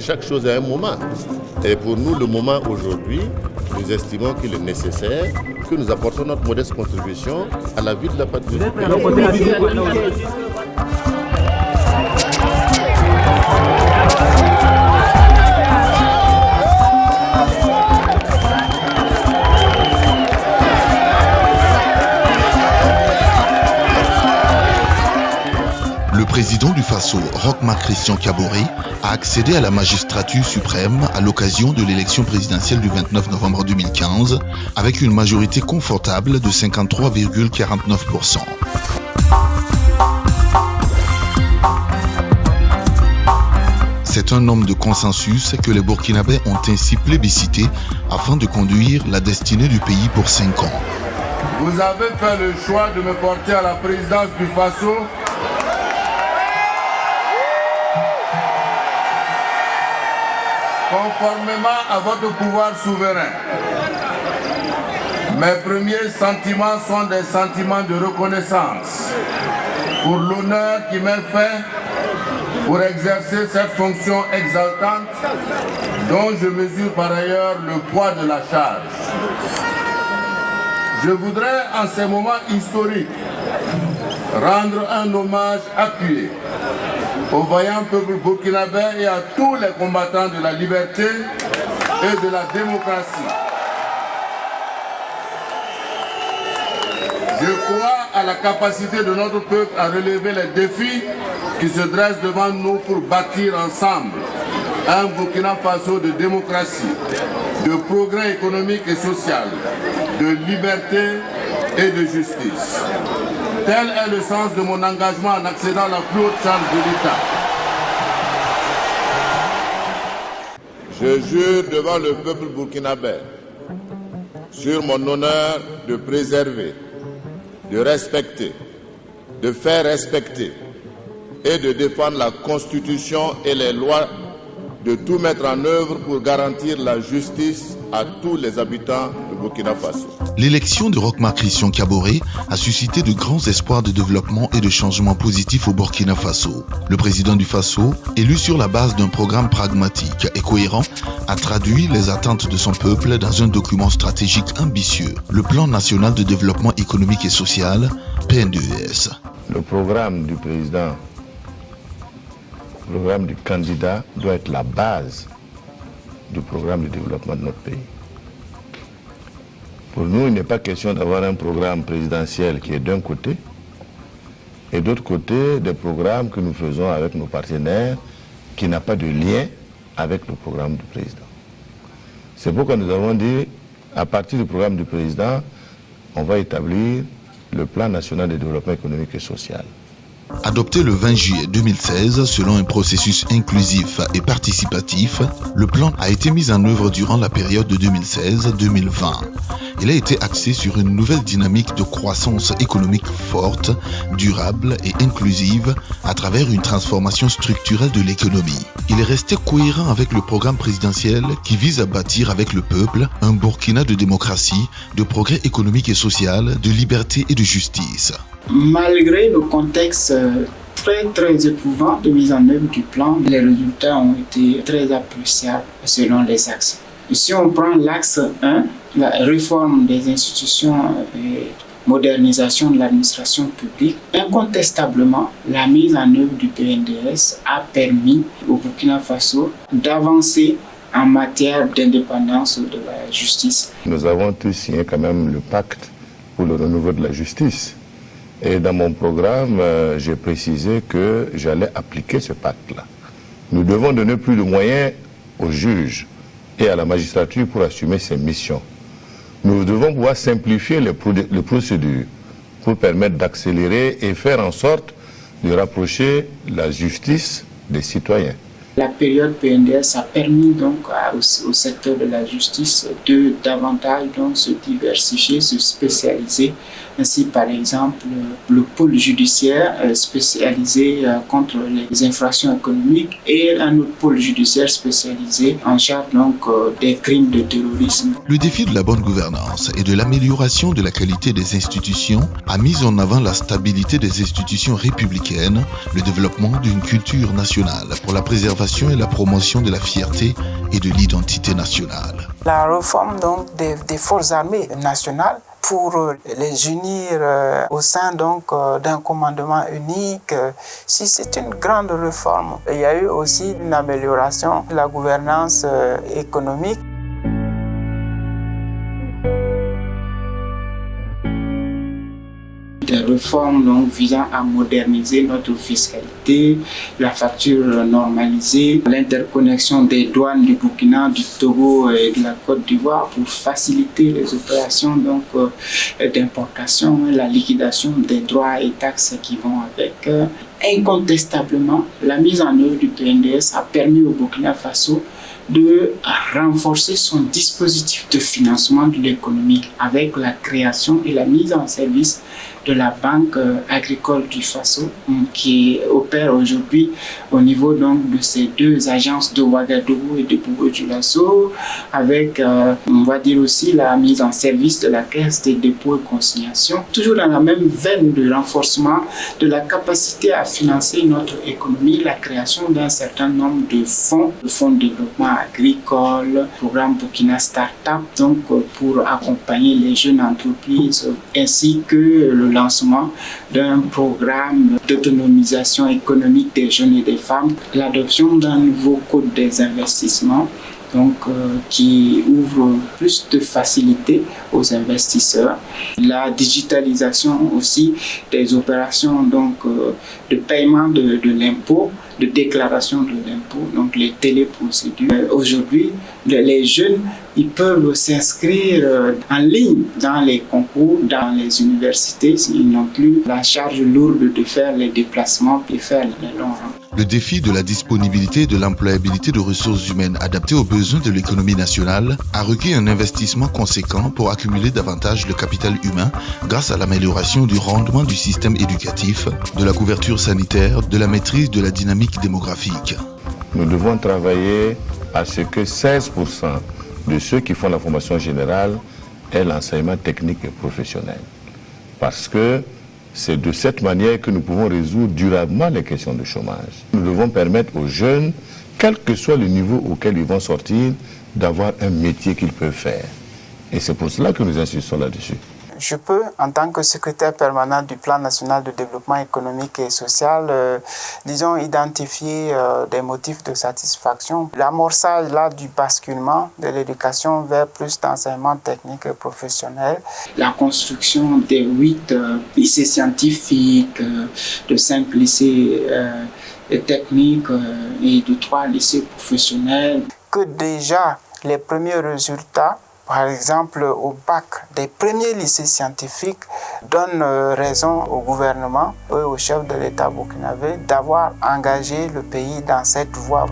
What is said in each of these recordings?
chaque chose a un moment. Et pour nous, le moment aujourd'hui, nous estimons qu'il est nécessaire que nous apportons notre modeste contribution à la vie de la patrie. Le président du Faso, Roch Marc Christian Kaboré, a accédé à la magistrature suprême à l'occasion de l'élection présidentielle du 29 novembre 2015 avec une majorité confortable de 53,49%. C'est un homme de consensus que les Burkinabés ont ainsi plébiscité afin de conduire la destinée du pays pour 5 ans. Vous avez fait le choix de me porter à la présidence du Faso. Conformément à votre pouvoir souverain. Mes premiers sentiments sont des sentiments de reconnaissance pour l'honneur qui m'est fait pour exercer cette fonction exaltante dont je mesure par ailleurs le poids de la charge. Je voudrais en ces moments historiques rendre un hommage appuyé au vaillant peuple burkinabé et à tous les combattants de la liberté et de la démocratie. Je crois à la capacité de notre peuple à relever les défis qui se dressent devant nous pour bâtir ensemble un Burkina Faso de démocratie, de progrès économique et social, de liberté et de justice. Tel est le sens de mon engagement en accédant à la plus haute charge de l'État. Je jure devant le peuple burkinabé, sur mon honneur de préserver, de respecter, de faire respecter et de défendre la Constitution et les lois, de tout mettre en œuvre pour garantir la justice à tous les habitants de Burkina Faso. L'élection de Roch Marc Christian Kaboré a suscité de grands espoirs de développement et de changements positifs au Burkina Faso. Le président du Faso, élu sur la base d'un programme pragmatique et cohérent, a traduit les attentes de son peuple dans un document stratégique ambitieux, le Plan national de développement économique et social, PNDES. Le programme du président, le programme du candidat doit être la base du programme de développement de notre pays. Pour nous, il n'est pas question d'avoir un programme présidentiel qui est d'un côté et d'autre côté des programmes que nous faisons avec nos partenaires qui n'a pas de lien avec le programme du président. C'est pourquoi nous avons dit, à partir du programme du président, on va établir le plan national de développement économique et social. Adopté le 20 juillet 2016 selon un processus inclusif et participatif, le plan a été mis en œuvre durant la période de 2016-2020. Il a été axé sur une nouvelle dynamique de croissance économique forte, durable et inclusive à travers une transformation structurelle de l'économie. Il est resté cohérent avec le programme présidentiel qui vise à bâtir avec le peuple un Burkina de démocratie, de progrès économique et social, de liberté et de justice. Malgré le contexte très éprouvant de mise en œuvre du plan, les résultats ont été très appréciables selon les axes. Si on prend l'axe 1, la réforme des institutions et modernisation de l'administration publique, incontestablement, la mise en œuvre du PNDS a permis au Burkina Faso d'avancer en matière d'indépendance de la justice. Nous avons tous signé quand même le pacte pour le renouveau de la justice. Et dans mon programme, j'ai précisé que j'allais appliquer ce pacte-là. Nous devons donner plus de moyens aux juges et à la magistrature pour assumer ces missions. Nous devons pouvoir simplifier les procédures pour permettre d'accélérer et faire en sorte de rapprocher la justice des citoyens. La période PNDS a permis donc au secteur de la justice de davantage donc se diversifier, se spécialiser. Ainsi, par exemple, le pôle judiciaire spécialisé contre les infractions économiques et un autre pôle judiciaire spécialisé en charge donc des crimes de terrorisme. Le défi de la bonne gouvernance et de l'amélioration de la qualité des institutions a mis en avant la stabilité des institutions républicaines, le développement d'une culture nationale pour la préservation l'innovation et la promotion de la fierté et de l'identité nationale. La réforme donc des forces armées nationales pour les unir au sein donc d'un commandement unique, si c'est une grande réforme. Il y a eu aussi une amélioration de la gouvernance économique. Des réformes donc visant à moderniser notre fiscalité, la facture normalisée, l'interconnexion des douanes du Burkina, du Togo et de la Côte d'Ivoire pour faciliter les opérations donc d'importation, la liquidation des droits et taxes qui vont avec. Incontestablement, la mise en œuvre du PNDS a permis au Burkina Faso de renforcer son dispositif de financement de l'économie avec la création et la mise en service de la Banque agricole du Faso qui opère aujourd'hui au niveau donc de ces deux agences de Ouagadougou et de Bourg-Dioulasso avec on va dire aussi la mise en service de la Caisse des dépôts et consignations, toujours dans la même veine de renforcement de la capacité à financer notre économie, la création d'un certain nombre de fonds, le fonds de développement agricole, programme Burkina Startup, donc pour accompagner les jeunes entreprises ainsi que le lancement d'un programme d'autonomisation économique des jeunes et des femmes, l'adoption d'un nouveau code des investissements donc, qui ouvre plus de facilité aux investisseurs, la digitalisation aussi des opérations donc, de paiement de l'impôt, de déclaration de l'impôt, donc les téléprocédures. Aujourd'hui, les jeunes ils peuvent s'inscrire en ligne dans les concours, dans les universités. Ils n'ont plus la charge lourde de faire les déplacements et faire les longs rangs. Le défi de la disponibilité et de l'employabilité de ressources humaines adaptées aux besoins de l'économie nationale a requis un investissement conséquent pour accumuler davantage de capital humain grâce à l'amélioration du rendement du système éducatif, de la couverture sanitaire, de la maîtrise de la dynamique démographique. Nous devons travailler à ce que 16% de ceux qui font la formation générale aient l'enseignement technique et professionnel. Parce que c'est de cette manière que nous pouvons résoudre durablement les questions de chômage. Nous devons permettre aux jeunes, quel que soit le niveau auquel ils vont sortir, d'avoir un métier qu'ils peuvent faire. Et c'est pour cela que nous insistons là-dessus. Je peux, en tant que secrétaire permanent du Plan national de développement économique et social, disons, identifier des motifs de satisfaction. L'amorçage là, du basculement de l'éducation vers plus d'enseignement technique et professionnel. La construction des 8 lycées scientifiques, de 5 lycées techniques et de 3 lycées professionnels. Que déjà, les premiers résultats, par exemple, au bac des premiers lycées scientifiques donne raison au gouvernement et au chef de l'État burkinabé d'avoir engagé le pays dans cette voie.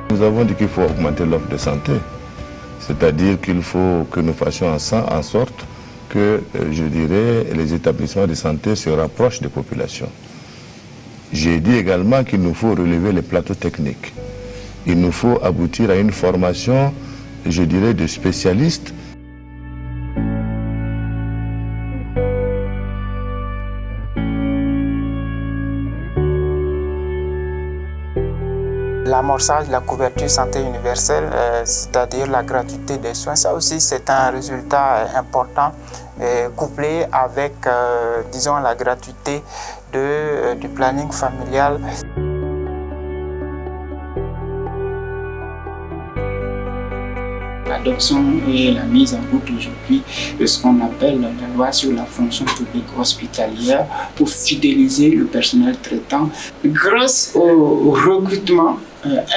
Nous avons dit qu'il faut augmenter l'offre de santé, c'est-à-dire qu'il faut que nous fassions en sorte que, je dirais, les établissements de santé se rapprochent des populations. J'ai dit également qu'il nous faut relever les plateaux techniques. Il nous faut aboutir à une formation, je dirais, de spécialistes. L'amorçage de la couverture santé universelle, c'est-à-dire la gratuité des soins, ça aussi c'est un résultat important couplé avec, disons, la gratuité du planning familial. L'adoption et la mise en route aujourd'hui de ce qu'on appelle la loi sur la fonction publique hospitalière pour fidéliser le personnel traitant grâce au recrutement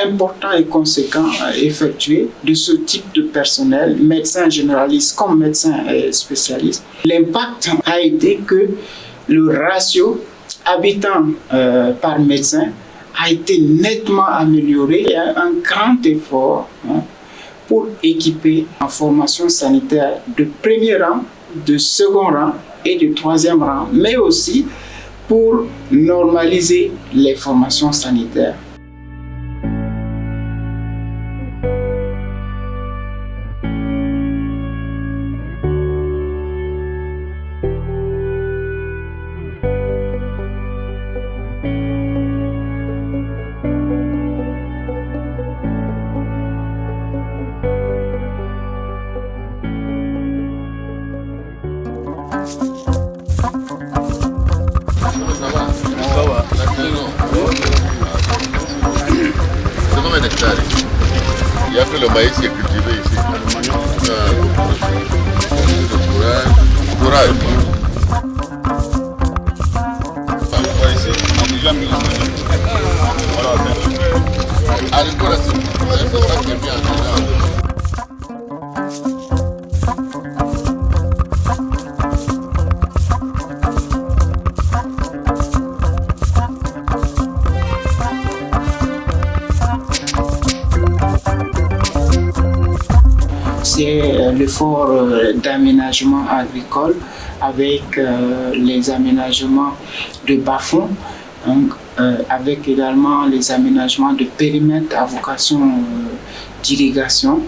important et conséquent effectué de ce type de personnel, médecins généralistes comme médecins spécialistes. L'impact a été que le ratio habitant par médecin a été nettement amélioré. Il y a un grand effort pour équiper en formation sanitaire de premier rang, de second rang et de troisième rang, mais aussi pour normaliser les formations sanitaires. C'est combien d'hectares ici? Il n'y a que le maïs qui est cultivé ici. Courage. C'est l'effort d'aménagement agricole avec les aménagements de bas-fonds, avec également les aménagements de périmètres à vocation d'irrigation.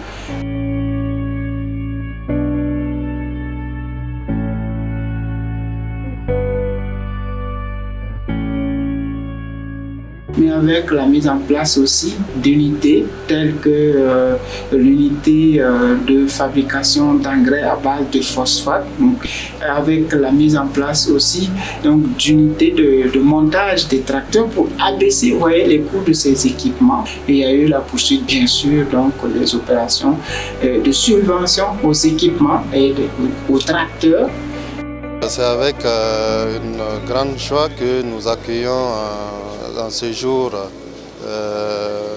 Mais avec la mise en place aussi d'unités telles que l'unité de fabrication d'engrais à base de phosphate, donc, avec la mise en place aussi d'unités de montage des tracteurs pour abaisser les coûts de ces équipements. Et il y a eu la poursuite bien sûr des opérations de subvention aux équipements et aux tracteurs. C'est avec une grande joie que nous accueillons dans ce jour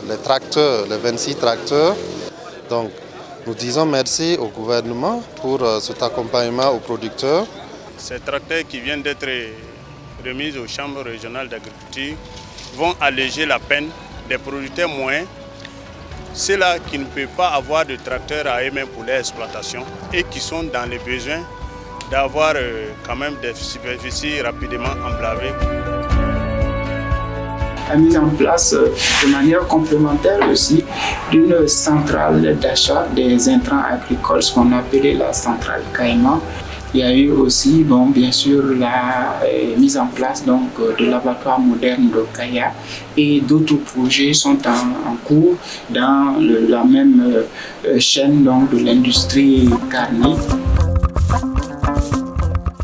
les tracteurs, les 26 tracteurs. Donc nous disons merci au gouvernement pour cet accompagnement aux producteurs. Ces tracteurs qui viennent d'être remis aux chambres régionales d'agriculture vont alléger la peine des producteurs moyens, ceux-là qui ne peuvent pas avoir de tracteurs à eux-mêmes pour leur exploitation et qui sont dans les besoins d'avoir quand même des superficies rapidement emblavées. La mise en place de manière complémentaire aussi d'une centrale d'achat des intrants agricoles, ce qu'on appelait la centrale Caïman. Il y a eu aussi, bien sûr, la mise en place de l'abattoir moderne de Kaya et d'autres projets sont en cours dans la même chaîne de l'industrie carnique.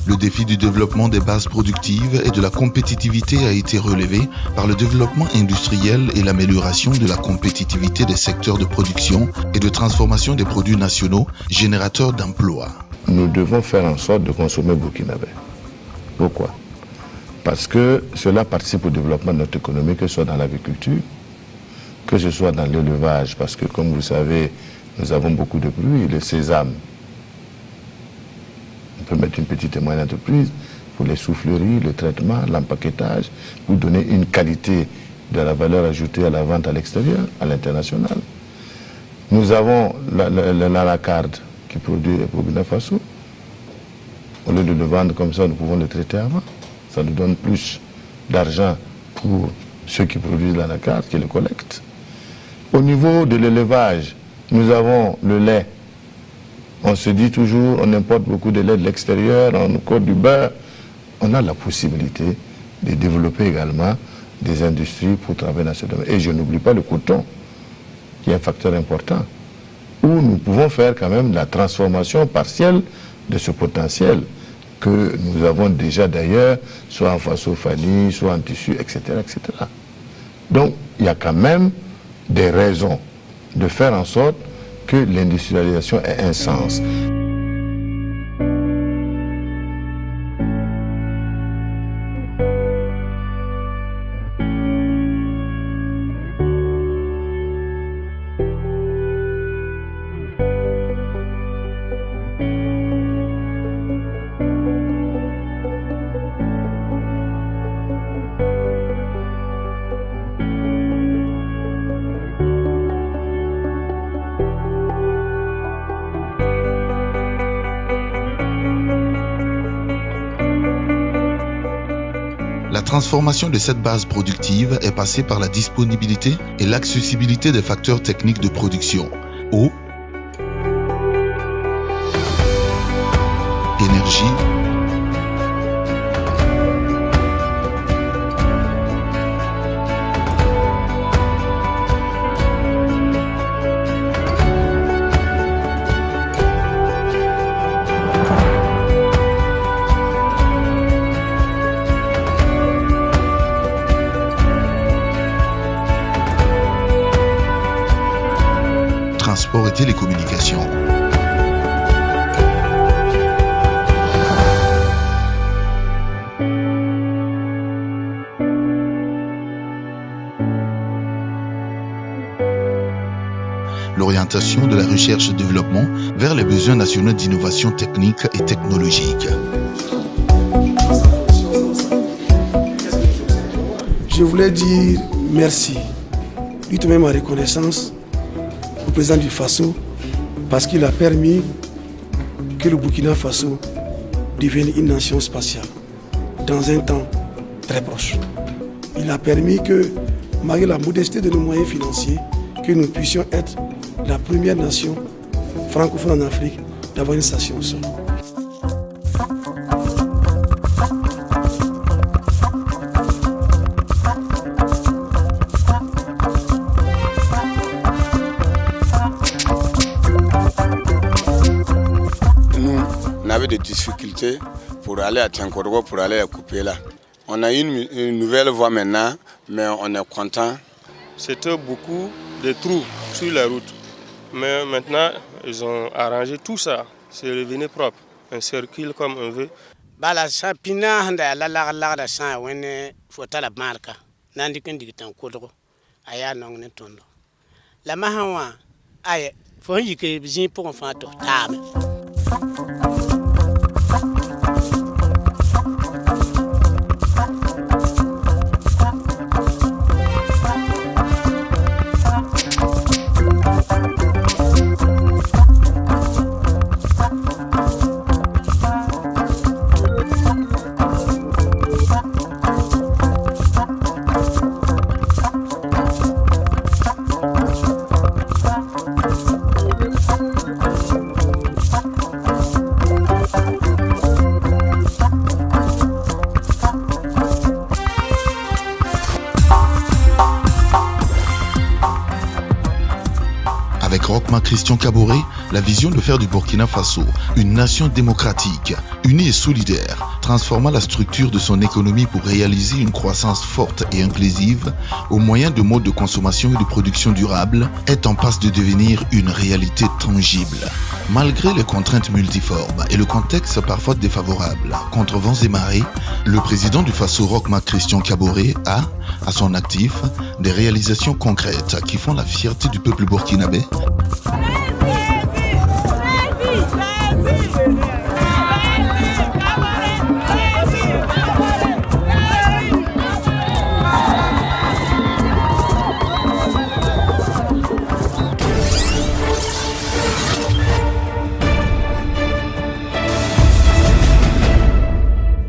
Le défi du développement des bases productives et de la compétitivité a été relevé par le développement industriel et l'amélioration de la compétitivité des secteurs de production et de transformation des produits nationaux générateurs d'emplois. Nous devons faire en sorte de consommer burkinabé. Pourquoi? Parce que cela participe au développement de notre économie, que ce soit dans l'agriculture, que ce soit dans l'élevage, parce que comme vous savez, nous avons beaucoup de produits, le sésame. On peut mettre une petite et moyenne entreprise pour les souffleries, le traitement, l'empaquetage, pour donner une qualité de la valeur ajoutée à la vente à l'extérieur, à l'international. Nous avons l'anacarde qui produit au Burkina Faso. Au lieu de le vendre comme ça, nous pouvons le traiter avant. Ça nous donne plus d'argent pour ceux qui produisent l'anacarde, qui le collectent. Au niveau de l'élevage, nous avons le lait. On se dit toujours, on importe beaucoup de lait de l'extérieur, on importe du beurre. On a la possibilité de développer également des industries pour travailler dans ce domaine. Et je n'oublie pas le coton, qui est un facteur important, où nous pouvons faire quand même la transformation partielle de ce potentiel que nous avons déjà d'ailleurs, soit en phasophanie, soit en tissu, etc., etc. Donc, il y a quand même des raisons de faire en sorte que l'industrialisation ait un sens. transformation de cette base productive est passée par la disponibilité et l'accessibilité des facteurs techniques de production, eau, énergie, transport et télécommunications. L'orientation de la recherche et développement vers les besoins nationaux d'innovation technique et technologique. Je voulais dire merci, lui même ma reconnaissance au président du Faso parce qu'il a permis que le Burkina Faso devienne une nation spatiale dans un temps très proche. Il a permis que, malgré la modestie de nos moyens financiers, que nous puissions être la première nation francophone en Afrique d'avoir une station au sol. On avait des difficultés pour aller à Tiankorgo, pour aller à Coupéla. On a une nouvelle voie maintenant, mais on est content. C'était beaucoup de trous sur la route. Mais maintenant, ils ont arrangé tout ça. C'est revenu propre. Un circuit comme on veut. Bala sapina handa la sa wene fota la marka. Nandi kendi Tiankorgo. Aya nong ne tondo. La mahawa ay fo yike bizin pour fa to tame. Avec Roch-Marc Christian Kaboré, la vision de faire du Burkina Faso une nation démocratique, unie et solidaire, transformant la structure de son économie pour réaliser une croissance forte et inclusive au moyen de modes de consommation et de production durable, est en passe de devenir une réalité tangible. Malgré les contraintes multiformes et le contexte parfois défavorable, contre vents et marées, le président du Faso Roch-Marc Christian Kaboré a, à son actif, des réalisations concrètes qui font la fierté du peuple burkinabé.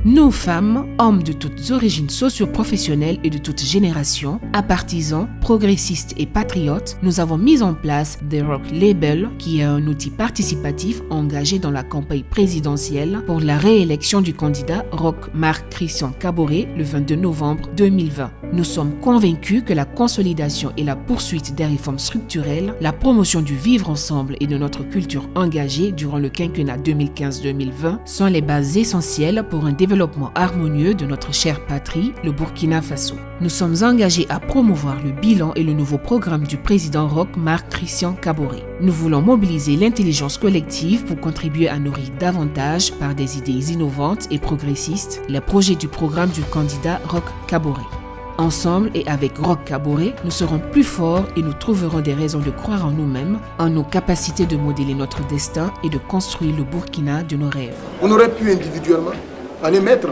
Nous, femmes, hommes de toutes origines socio-professionnelles et de toutes générations, partisans, progressistes et patriotes, nous avons mis en place The Rock Label, qui est un outil participatif engagé dans la campagne présidentielle pour la réélection du candidat Roch-Marc Christian Kaboré le 22 novembre 2020. Nous sommes convaincus que la consolidation et la poursuite des réformes structurelles, la promotion du vivre ensemble et de notre culture engagée durant le quinquennat 2015-2020 sont les bases essentielles pour un développement harmonieux de notre chère patrie, le Burkina Faso. Nous sommes engagés à promouvoir le bilan et le nouveau programme du président Roch-Marc Christian Kaboré. Nous voulons mobiliser l'intelligence collective pour contribuer à nourrir davantage, par des idées innovantes et progressistes, les projets du programme du candidat Roch Kaboré. Ensemble et avec Roch Kaboré, nous serons plus forts et nous trouverons des raisons de croire en nous-mêmes, en nos capacités de modeler notre destin et de construire le Burkina de nos rêves. On aurait pu individuellement aller mettre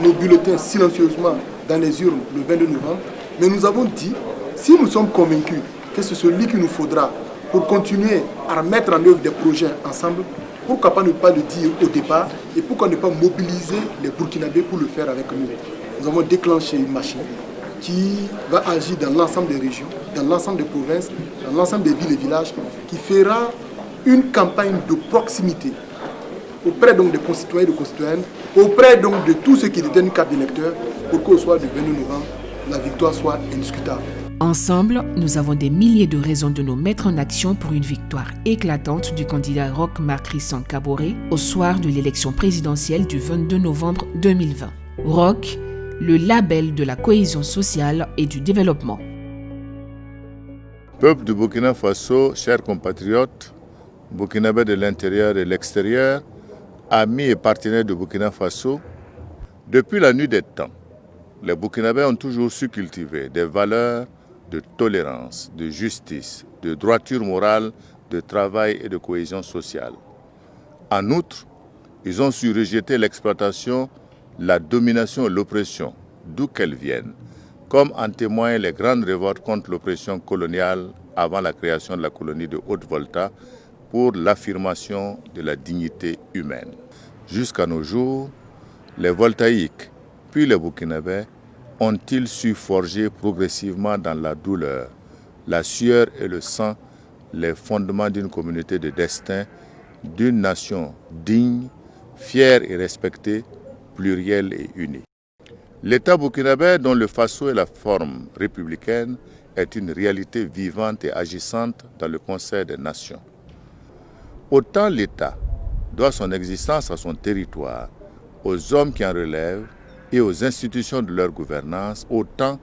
nos bulletins silencieusement dans les urnes le 22 novembre, mais nous avons dit, si nous sommes convaincus que c'est celui qu'il nous faudra pour continuer à mettre en œuvre des projets ensemble, pourquoi pas ne pas le dire au départ et pourquoi ne pas mobiliser les Burkinabés pour le faire avec nous. nous avons déclenché une machine qui va agir dans l'ensemble des régions, dans l'ensemble des provinces, dans l'ensemble des villes et villages, qui fera une campagne de proximité auprès donc des concitoyens et des concitoyennes, auprès donc de tous ceux qui détiennent une carte d'électeur, pour qu'au soir du 22 novembre, la victoire soit indiscutable. Ensemble, nous avons des milliers de raisons de nous mettre en action pour une victoire éclatante du candidat Roch Marc Christian Kaboré au soir de l'élection présidentielle du 22 novembre 2020. Roch, le label de la cohésion sociale et du développement. Peuple du Burkina Faso, chers compatriotes, burkinabés de l'intérieur et de l'extérieur, amis et partenaires du Burkina Faso, depuis la nuit des temps, les Burkinabés ont toujours su cultiver des valeurs de tolérance, de justice, de droiture morale, de travail et de cohésion sociale. En outre, ils ont su rejeter l'exploitation, la domination et l'oppression, d'où qu'elles viennent, comme en témoignent les grandes révoltes contre l'oppression coloniale avant la création de la colonie de Haute-Volta pour l'affirmation de la dignité humaine. Jusqu'à nos jours, les Voltaïques, puis les Burkinabés, ont-ils su forger progressivement dans la douleur, la sueur et le sang les fondements d'une communauté de destin, d'une nation digne, fière et respectée, plurielle et unie. L'État burkinabé, dont le Faso est la forme républicaine, est une réalité vivante et agissante dans le concert des nations. Autant l'État doit son existence à son territoire, aux hommes qui en relèvent et aux institutions de leur gouvernance, autant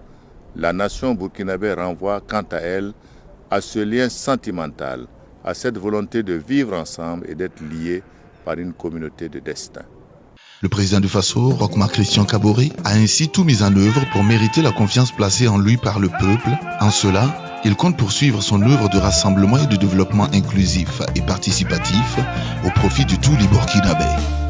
la nation burkinabé renvoie quant à elle à ce lien sentimental, à cette volonté de vivre ensemble et d'être liés par une communauté de destin. Le président du Faso, Roch Marc Christian Kaboré, a ainsi tout mis en œuvre pour mériter la confiance placée en lui par le peuple. En cela, il compte poursuivre son œuvre de rassemblement et de développement inclusif et participatif au profit de tous les Burkinabés.